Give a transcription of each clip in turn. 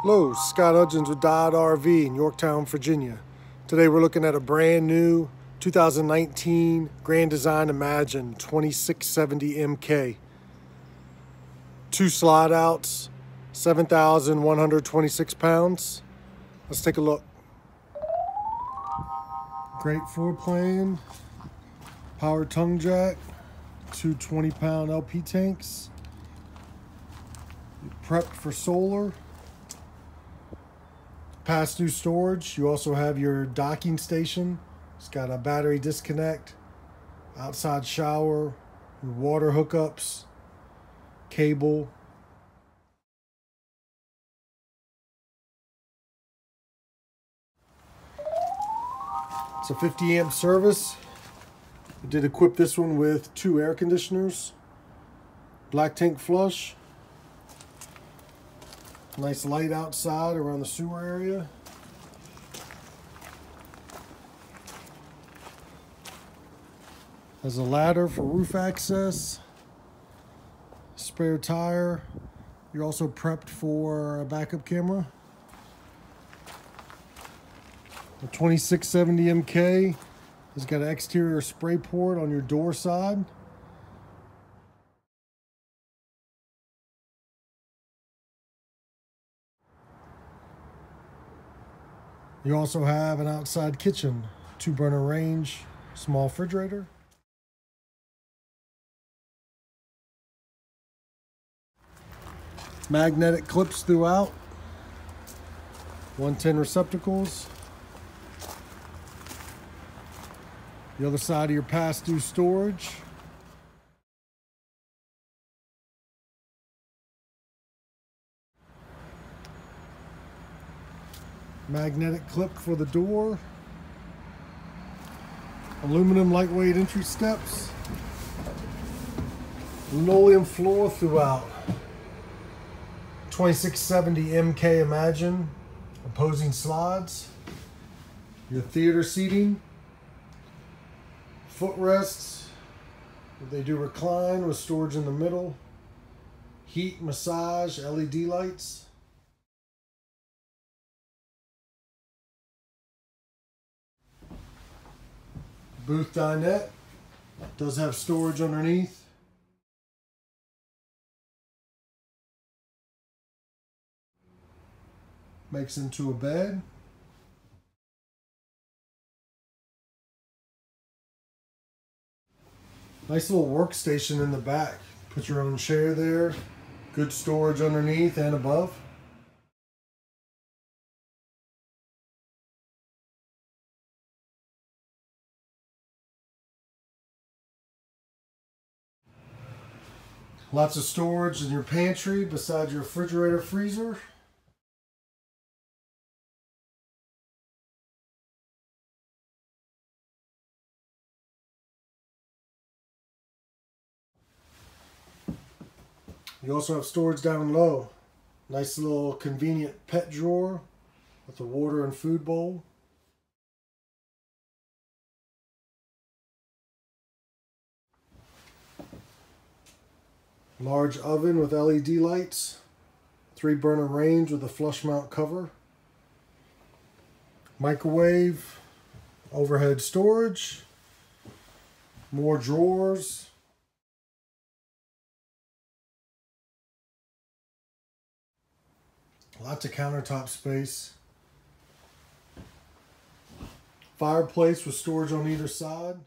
Hello, Scott Hudgins with Dodd RV in Yorktown, Virginia. Today we're looking at a brand new 2019 Grand Design Imagine 2670 MK. 2 slide outs, 7,126 pounds. Let's take a look. Great floor plan, power tongue jack, 2 20-pound LP tanks. Prepped for solar. Pass-through storage. You also have your docking station. It's got a battery disconnect, outside shower, water hookups, cable. It's a 50 amp service. I did equip this one with 2 air conditioners, black tank flush. Nice light outside around the sewer area. Has a ladder for roof access. Spare tire. You're also prepped for a backup camera. The 2670 MK has got an exterior spray port on your door side. You also have an outside kitchen, 2 burner range, small refrigerator. Magnetic clips throughout, 110 receptacles. The other side of your pass-through storage. Magnetic clip for the door. Aluminum lightweight entry steps. Linoleum floor throughout. 2670 MK Imagine. Opposing slides. Your theater seating. Footrests. They do recline with storage in the middle. Heat, massage, LED lights. Booth dinette, does have storage underneath. Makes into a bed. Nice little workstation in the back. Put your own chair there. Good storage underneath and above. Lots of storage in your pantry beside your refrigerator, freezer. You also have storage down low. Nice little convenient pet drawer with a water and food bowl. Large oven with LED lights, 3 burner range with a flush mount cover, microwave, overhead storage, more drawers, lots of countertop space, fireplace with storage on either side.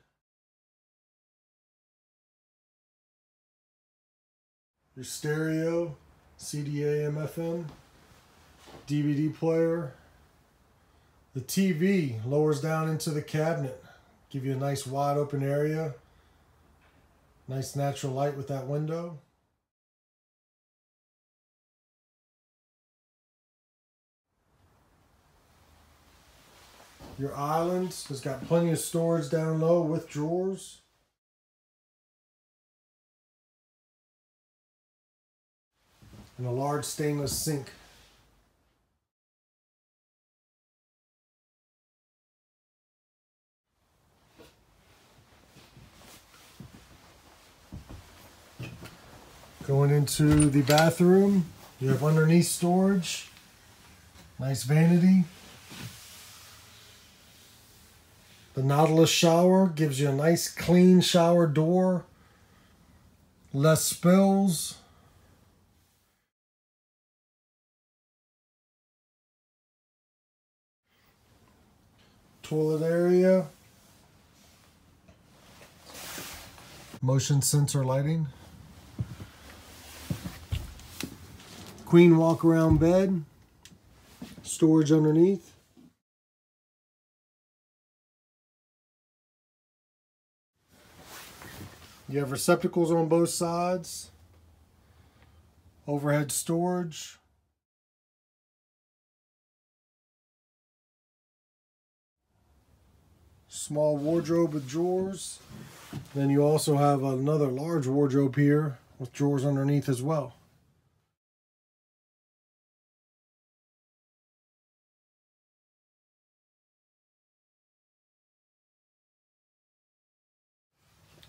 Your stereo, CD, AM, FM, DVD player. The TV lowers down into the cabinet. Give you a nice wide open area. Nice natural light with that window. Your island has got plenty of storage down low with drawers. And a large stainless sink. Going into the bathroom, you have underneath storage, Nice vanity. The Nautilus shower gives you a nice clean shower door. Less spills. Toilet area. Motion sensor lighting. Queen walk around bed. Storage underneath. You have receptacles on both sides. Overhead storage. Small wardrobe with drawers. Then you also have another large wardrobe here with drawers underneath as well.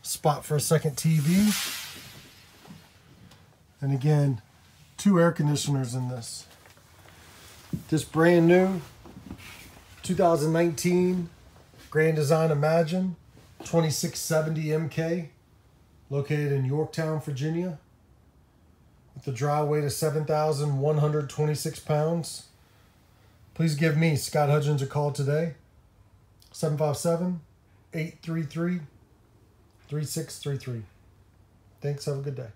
Spot for a second TV. And again, 2 air conditioners in this. This brand new 2019 Grand Design Imagine 2670 MK, located in Yorktown, Virginia, with a dry weight of 7,126 pounds. Please give me, Scott Hudgins, a call today. 757-833-3633. Thanks. Have a good day.